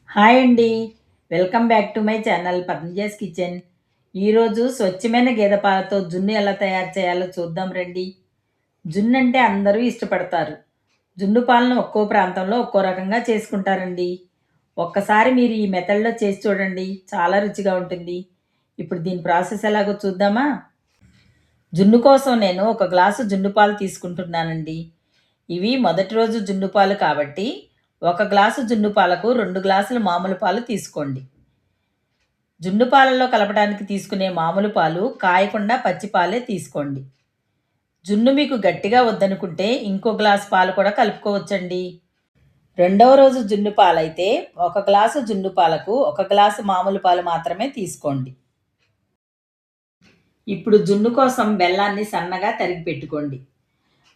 Hi అండి, welcome back to my channel Padmaja's kitchen. ఈరోజు స్వచ్ఛమైన గేదె పాలతో జున్ను ఎలా తయారు చేయాలో చూద్దాం రండి. జున్ను అంటే అందరూ ఇష్టపడతారు. జున్ను పాలను ఒక్కో ప్రాంతంలో ఒక్కో రకంగా చేసుకుంటారండి. ఒక్కసారి మీరు ఈ మెథడ్లో చేసి చూడండి, చాలా రుచిగా ఉంటుంది. ఇప్పుడు దీని ప్రాసెస్ ఎలాగో చూద్దామా. జున్ను కోసం నేను 1 గ్లాసు జున్ను పాలు తీసుకుంటున్నానండి. ఇవి మొదటి రోజు జున్ను పాలు కాబట్టి 1 గ్లాసు జున్ను పాలకు 2 గ్లాసుల మామూలు పాలు తీసుకోండి. జున్ను పాలల్లో కలపడానికి తీసుకునే మామూలు పాలు కాయకుండా పచ్చి పాలే తీసుకోండి. జున్ను మీకు గట్టిగా వద్దనుకుంటే ఇంకో గ్లాసు పాలు కూడా కలుపుకోవచ్చండి. రెండవ రోజు జున్ను పాలైతే 1 గ్లాసు జున్ను పాలకు 1 గ్లాసు మామూలు పాలు మాత్రమే తీసుకోండి. ఇప్పుడు జున్ను కోసం బెల్లాన్ని సన్నగా తరిగి పెట్టుకోండి.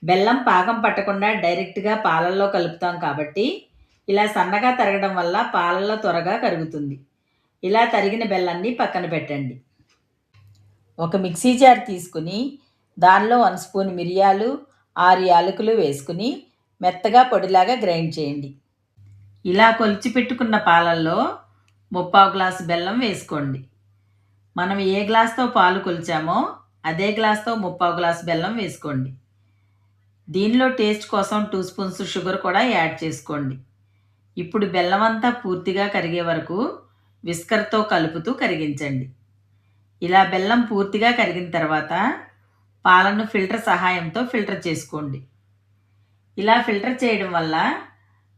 బెల్లం పాకం పట్టకుండా డైరెక్ట్గా పాలల్లో కలుపుతాం కాబట్టి ఇలా సన్నగా తరగడం వల్ల పాలల్లో త్వరగా కరుగుతుంది. ఇలా తరిగిన బెల్లాన్ని పక్కన పెట్టండి. ఒక మిక్సీ జార్ తీసుకుని దానిలో 1 స్పూన్ మిరియాలు, 6 యాలకులు వేసుకుని మెత్తగా పొడిలాగా గ్రైండ్ చేయండి. ఇలా కొలిచి పెట్టుకున్న పాలల్లో 3/4 గ్లాసు బెల్లం వేసుకోండి. మనం ఏ గ్లాస్తో పాలు కొలిచామో అదే గ్లాస్తో 3/4 గ్లాసు బెల్లం వేసుకోండి. దీనిలో టేస్ట్ కోసం 2 స్పూన్స్ షుగర్ కూడా యాడ్ చేసుకోండి. ఇప్పుడు బెల్లం అంతా పూర్తిగా కరిగే వరకు విస్కర్తో కలుపుతూ కరిగించండి. ఇలా బెల్లం పూర్తిగా కరిగిన తర్వాత పాలను ఫిల్టర్ సహాయంతో ఫిల్టర్ చేసుకోండి. ఇలా ఫిల్టర్ చేయడం వల్ల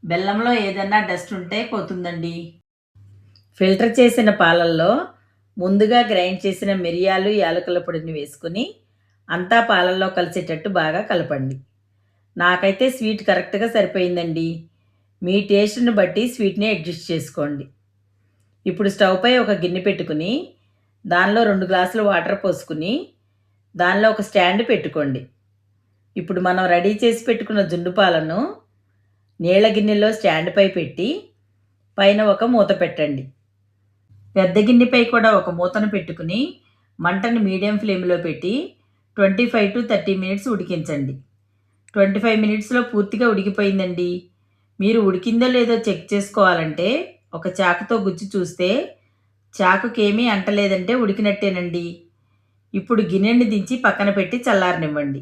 బెల్లంలో ఏదైనా డస్ట్ ఉంటే పోతుందండి. ఫిల్టర్ చేసిన పాలల్లో ముందుగా గ్రైండ్ చేసిన మిరియాలు, యాలకుల పొడిని వేసుకుని అంతా పాలల్లో కలిసేటట్టు బాగా కలపండి. నాకైతే స్వీట్ కరెక్ట్గా సరిపోయిందండి. మీ టేస్ట్ని బట్టి స్వీట్ని అడ్జస్ట్ చేసుకోండి. ఇప్పుడు స్టవ్ పై ఒక గిన్నె పెట్టుకుని దానిలో 2 గ్లాసులు వాటర్ పోసుకుని దానిలో ఒక స్టాండ్ పెట్టుకోండి. ఇప్పుడు మనం రెడీ చేసి పెట్టుకున్న జున్ను పాలను నీళ్ళ గిన్నెలో స్టాండ్ పై పెట్టి పైన ఒక మూత పెట్టండి. పెద్ద గిన్నెపై కూడా ఒక మూతను పెట్టుకుని మంటను మీడియం ఫ్లేమ్లో పెట్టి 25 to 30 మినిట్స్ ఉడికించండి. 25 మినిట్స్లో పూర్తిగా ఉడికిపోయిందండి. మీరు ఉడికిందో లేదో చెక్ చేసుకోవాలంటే ఒక చాకుతో గుచ్చి చూస్తే చాకుకేమీ అంటలేదంటే ఉడికినట్టేనండి. ఇప్పుడు గిన్నెని దించి పక్కన పెట్టి చల్లారనివ్వండి.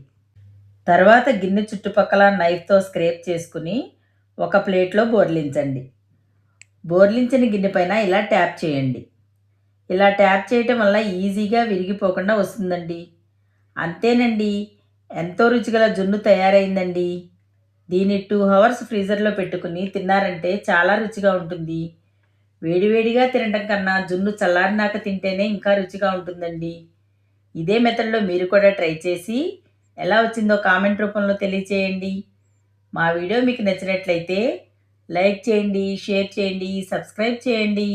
తర్వాత గిన్నె చుట్టుపక్కల నైఫ్తో స్క్రేప్ చేసుకుని ఒక ప్లేట్లో బోర్లించండి. బోర్లించిన గిన్నె పైన ఇలా ట్యాప్ చేయండి. ఇలా ట్యాప్ చేయటం వల్ల ఈజీగా విరిగిపోకుండా వస్తుందండి. అంతేనండి, ఎంతో రుచిగల జున్ను తయారైందండి. దీన్ని 2 అవర్స్ ఫ్రీజర్లో పెట్టుకుని తిన్నారంటే చాలా రుచిగా ఉంటుంది. వేడివేడిగా తినడం కన్నా జున్ను చల్లారినాక తింటేనే ఇంకా రుచిగా ఉంటుందండి. ఇదే మెథడ్లో మీరు కూడా ట్రై చేసి ఎలా వచ్చిందో కామెంట్ రూపంలో తెలియచేయండి. మా వీడియో మీకు నచ్చినట్లయితే లైక్ చేయండి, షేర్ చేయండి, సబ్స్క్రైబ్ చేయండి.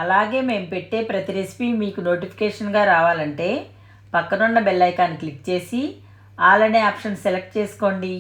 అలాగే మేము పెట్టే ప్రతి రెసిపీ మీకు నోటిఫికేషన్గా రావాలంటే పక్కనున్న బెల్ ఐకాన్ క్లిక్ చేసి ఆల్ అనే ఆప్షన్ సెలెక్ట్ చేసుకోండి.